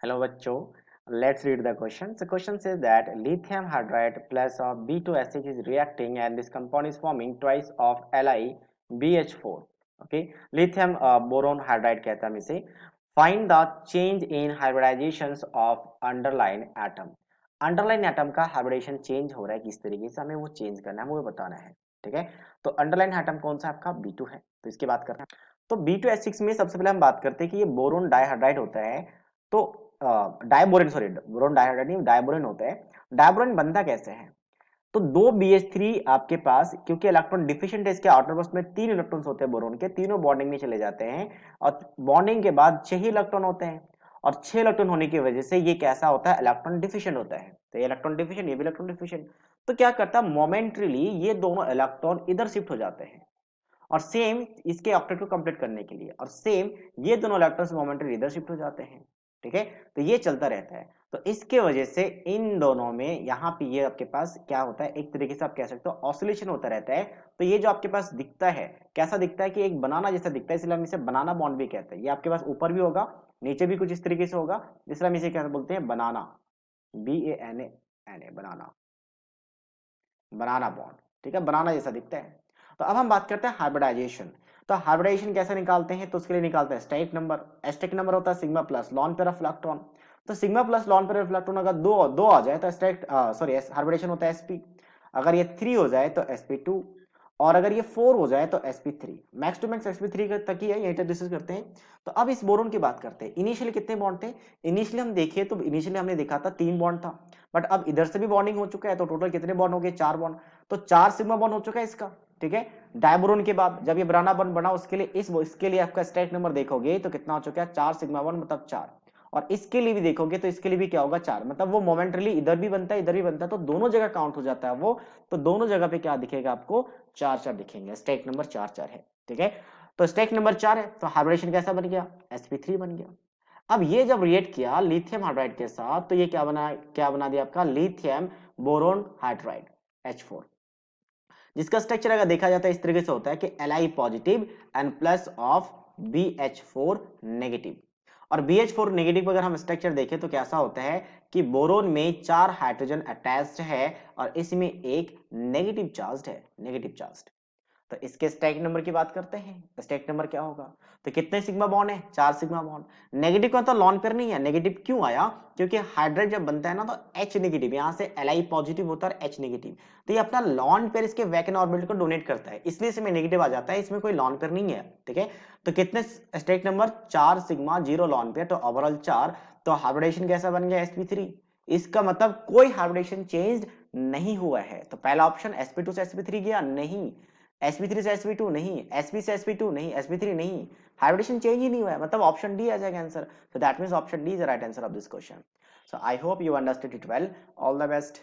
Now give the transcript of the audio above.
Hello बच्चों, let's read the question. The question says that lithium hydride plus of B2SH is reacting and this compound is forming twice of LiBH4. Okay, lithium boron hydride कहते हैं हम इसे. Find the change in hybridizations of underlying atom. Underline atom का hybridisation change हो रहा है किस तरीके से, हमें वो चेंज करना है, हमें वो बताना है. ठीक है, तो अंडरलाइन एटम कौन सा आपका B2 है, तो इसकी बात करते हैं. तो B2H6 में सबसे पहले हम बात करते हैं कि ये बोरोन डाइहाइड्राइड होता है. तो डायबोरेन, सॉरी बोरोन डाइहाइड्राइड नहीं, डायबोरेन होता है. डायबोरेन बनता कैसे है, तो दो BH3 आपके पास, क्योंकि इलेक्ट्रॉन डिफिशिएंट है, इसके आउटर मोस्ट में 3 इलेक्ट्रॉन्स होते हैं बोरोन के, तीनों बॉन्डिंग में चले जाते हैं और बॉन्डिंग के बाद 6 ही इलेक्ट्रॉन होते हैं. और 6 इलेक्ट्रॉन होने की वजह से ये कैसा होता है, इलेक्ट्रॉन डिफिशिएंट होता है. तो ये इलेक्ट्रॉन डिफिशिएंट, ये भी इलेक्ट्रॉन डिफिशिएंट. तो क्या करता है, मोमेंटरीली ये दोनों इलेक्ट्रॉन इधर शिफ्ट हो जाते हैं और सेम इसके ऑक्टेट को कंप्लीट करने के लिए, और सेम ये दोनों इलेक्ट्रॉन्स मोमेंटरी इधर शिफ्ट हो जाते हैं. ठीक है, तो ये चलता रहता है. तो इसके वजह से इन दोनों में यहाँ पे ये आपके पास क्या होता है, एक तरीके से आप कह सकते हो ऑसिलेशन होता रहता है. तो ये जो आपके पास दिखता है, कैसा दिखता है कि एक बनाना जैसा दिखता है, इसलिए हम इसे बनाना बॉन्ड भी कहते हैं. ये आपके पास ऊपर भी होगा, नीचे भी कुछ इस तरीके से होगा, इसलिए हम इसे क्या बोलते हैं, बनाना, BANA, बनाना, बनाना बॉन्ड. ठीक है, बनाना जैसा दिखता है. तो अब हम बात करते हैं हाइब्रिडाइजेशन. तो हाइब्रिडाइजेशन कैसे निकालते हैं, तो उसके लिए निकालते हैं स्टेट नंबर. स्टेट नंबर होता है sigma plus lone pair of electron. तो sigma plus lone pair of electron अगर दो दो आ जाए तो स्टेट सॉरी हाइब्रिडेशन होता है sp. अगर ये 3 हो जाए तो sp2, और अगर ये 4 हो जाए तो sp3. Max to max sp3 तक ही है, यही तक डिस्कस करते हैं. तो अब इस बोरोन की बात करते हैं. इनिशियली कितने बॉन्ड थे, इनिशियली हम देखिए तो इनिशियली हमने देखा था 3 बॉन्ड था, बट अब इधर से भी बॉन्डिंग हो चुका है, तो टोटल कितने बॉन्ड हो गए, 4 बॉन्ड. तो 4 सिग्मा बॉन्ड हो चुका है इसका. ठीक है, डायबोरोन के बाद जब ये बनाना बॉन्ड बना, उसके लिए इसके लिए आपका स्टेट नंबर देखोगे तो कितना हो चुका है, 4 सिग्मा बॉन्ड मतलब 4. और इसके लिए भी देखोगे तो इसके लिए भी क्या होगा, 4. मतलब वो मोमेंटली इधर भी बनता है इधर भी बनता है, तो दोनों जगह काउंट हो जाता है वो. तो दोनों जगह पे क्या दिखेगा आपको, 4 4 दिखेंगे. स्टेट नंबर 4 4 है. ठीक है, तो स्टेट नंबर 4 है, तो हाइब्रिडेशन कैसा बन गया, sp3 बन गया. अब ये जब रिएक्ट किया लिथियम हाइड्राइड के साथ, तो ये क्या बना दिया आपका, लिथियम बोरोन हाइड्राइड H4, जिसका स्ट्रक्चर अगर देखा जाता है इस तरीके से होता है कि Li positive and plus of BH4 negative. और BH4 नेगेटिव अगर हम स्ट्रक्चर देखें तो कैसा होता है कि बोरोन में 4 हाइड्रोजन अटैच्ड है और इसमें एक नेगेटिव चार्ज है, नेगेटिव चार्ज. तो इसके स्टैक नंबर की बात करते हैं. स्टैक नंबर क्या होगा, तो कितने सिग्मा बॉन्ड है, 4 सिग्मा बॉन्ड. नेगेटिव का तो लॉन पेयर नहीं है, नेगेटिव क्यों आया, क्योंकि हाइड्राइड जब बनता है ना तो H नेगेटिव, यहाँ से Li पॉजिटिव होता है H नेगेटिव, तो ये अपना लॉन पेयर इसके वैकेंट ऑर्बिटल को डोनेट करता है, इसलिए इसमें नेगेटिव आ जाता है, इसमें कोई लॉन पेयर नहीं है. ठीक है, तो कितने stack number, 4 sigma 0 lone pair, तो ओवरऑल 4. तो हाइब्रिडेशन कैसा बन गया, sp3. इसका मतलब कोई हाइब्रिडेशन चेंज नहीं हुआ है. तो पहला ऑप्शन sp2 से sp3 गया नहीं, sp3 से sp2 नहीं, sp से sp2 नहीं, sp3 नहीं, हाइब्रिडेशन चेंज ही नहीं हुआ है. मतलब ऑप्शन डी आ जाएगा answer. So that means option D is the right answer of this question. So I hope you understood it well. All the best.